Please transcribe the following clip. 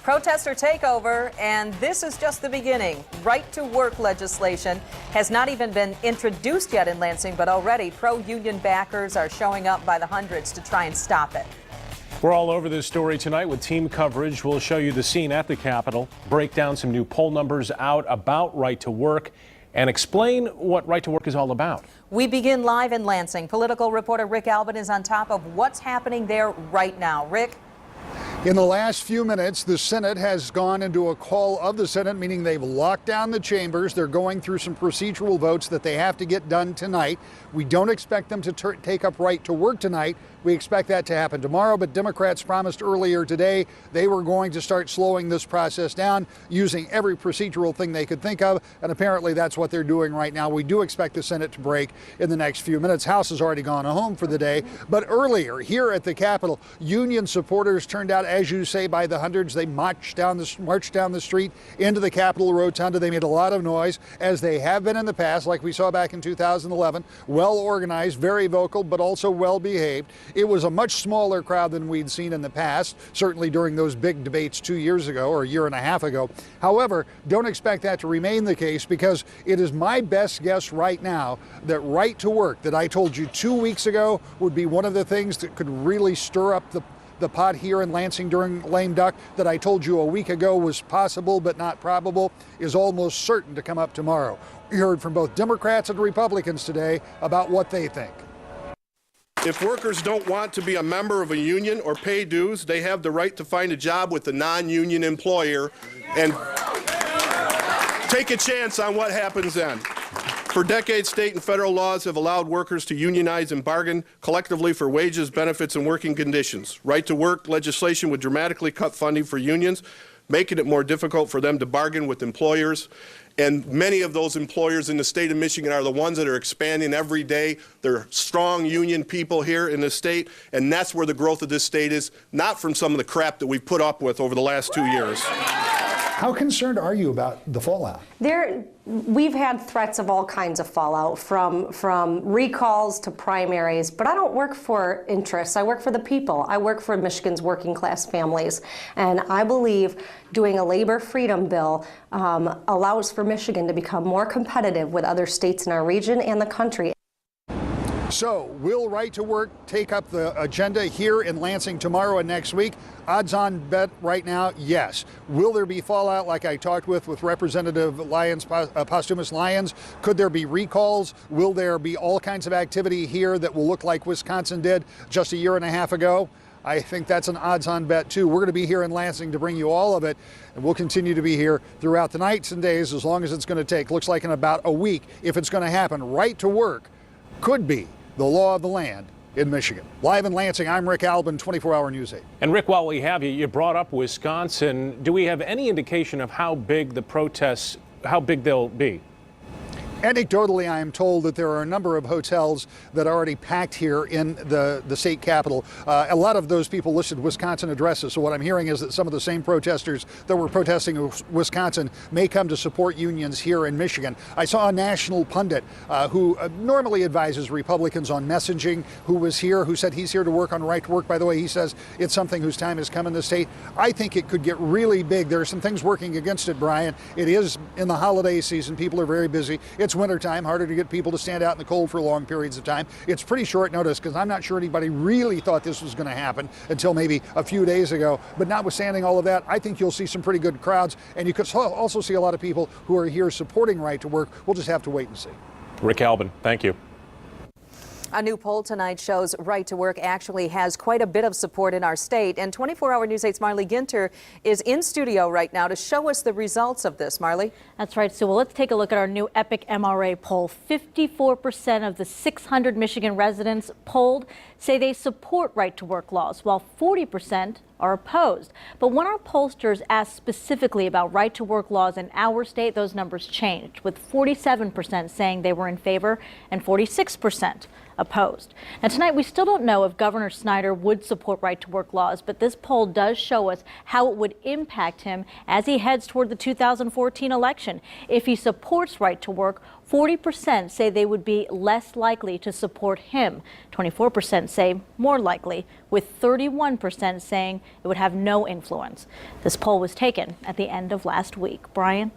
Protester takeover, and this is just the beginning. Right-to-work legislation has not even been introduced yet in Lansing, but already pro-union backers are showing up by the hundreds to try and stop it. We're all over this story tonight with team coverage. We'll show you the scene at the Capitol, break down some new poll numbers out about right-to-work, and explain what right-to-work is all about. We begin live in Lansing. Political reporter Rick Albin is on top of what's happening there right now. Rick? In the last few minutes, the Senate has gone into a call of the Senate, meaning they've locked down the chambers. They're going through some procedural votes that they have to get done tonight. We don't expect them to take up right to work tonight. We expect that to happen tomorrow, but Democrats promised earlier today they were going to start slowing this process down using every procedural thing they could think of, and apparently that's what they're doing right now. We do expect the Senate to break in the next few minutes. House has already gone home for the day, but earlier here at the Capitol, union supporters turned out, as you say, by the hundreds. They marched down the street into the Capitol Rotunda. They made a lot of noise, as they have been in the past, like we saw back in 2011. Well organized, very vocal, but also well behaved. It was a much smaller crowd than we'd seen in the past, certainly during those big debates 2 years ago or a year and a half ago. However, don't expect that to remain the case, because it is my best guess right now that right to work, that I told you 2 weeks ago would be one of the things that could really stir up the pot here in Lansing during lame duck, that I told you a week ago was possible but not probable, is almost certain to come up tomorrow. We heard from both Democrats and Republicans today about what they think. If workers don't want to be a member of a union or pay dues, they have the right to find a job with a non-union employer and take a chance on what happens then. For decades, state and federal laws have allowed workers to unionize and bargain collectively for wages, benefits, and working conditions. Right-to-work legislation would dramatically cut funding for unions, making it more difficult for them to bargain with employers. And many of those employers in the state of Michigan are the ones that are expanding every day. They're strong union people here in the state, and that's where the growth of this state is, not from some of the crap that we've put up with over the last 2 years. How concerned are you about the fallout? We've had threats of all kinds of fallout, from recalls to primaries, but I don't work for interests. I work for the people. I work for Michigan's working class families, and I believe doing a labor freedom bill allows for Michigan to become more competitive with other states in our region and the country. So, will right to work take up the agenda here in Lansing tomorrow and next week? Odds on bet right now, yes. Will there be fallout, like I talked with Representative Posthumous Lyons? Could there be recalls? Will there be all kinds of activity here that will look like Wisconsin did just a year and a half ago? I think that's an odds-on bet, too. We're going to be here in Lansing to bring you all of it, and we'll continue to be here throughout the nights and days as long as it's going to take. Looks like in about a week, if it's going to happen. Right to work could be the law of the land in Michigan. Live in Lansing, I'm Rick Albin, 24-Hour News 8. And Rick, while we have you, you brought up Wisconsin. Do we have any indication of how big the protests, how big they'll be? Anecdotally, I am told that there are a number of hotels that are already packed here in the state capitol. A lot of those people listed Wisconsin addresses. So what I'm hearing is that some of the same protesters that were protesting in Wisconsin may come to support unions here in Michigan. I saw a national pundit who normally advises Republicans on messaging, who was here, who said he's here to work on right to work. By the way, he says it's something whose time has come in the state. I think it could get really big. There are some things working against it, Brian. It is in the holiday season. People are very busy. It's wintertime, harder to get people to stand out in the cold for long periods of time. It's pretty short notice, because I'm not sure anybody really thought this was going to happen until maybe a few days ago. But notwithstanding all of that, I think you'll see some pretty good crowds, and you could also see a lot of people who are here supporting right to work. We'll just have to wait and see. Rick Albin, thank you. A new poll tonight shows right to work actually has quite a bit of support in our state. And 24-Hour News 8's Marley Ginter is in studio right now to show us the results of this. Marley? That's right, Sue. Well, let's take a look at our new Epic MRA poll. 54% of the 600 Michigan residents polled say they support right to work laws, while 40% are opposed. But when our pollsters asked specifically about right to work laws in our state, those numbers changed, with 47% saying they were in favor and 46% opposed. Now tonight, we still don't know if Governor Snyder would support right-to-work laws, but this poll does show us how it would impact him as he heads toward the 2014 election. If he supports right-to-work, 40% say they would be less likely to support him. 24% say more likely, with 31% saying it would have no influence. This poll was taken at the end of last week. Brian?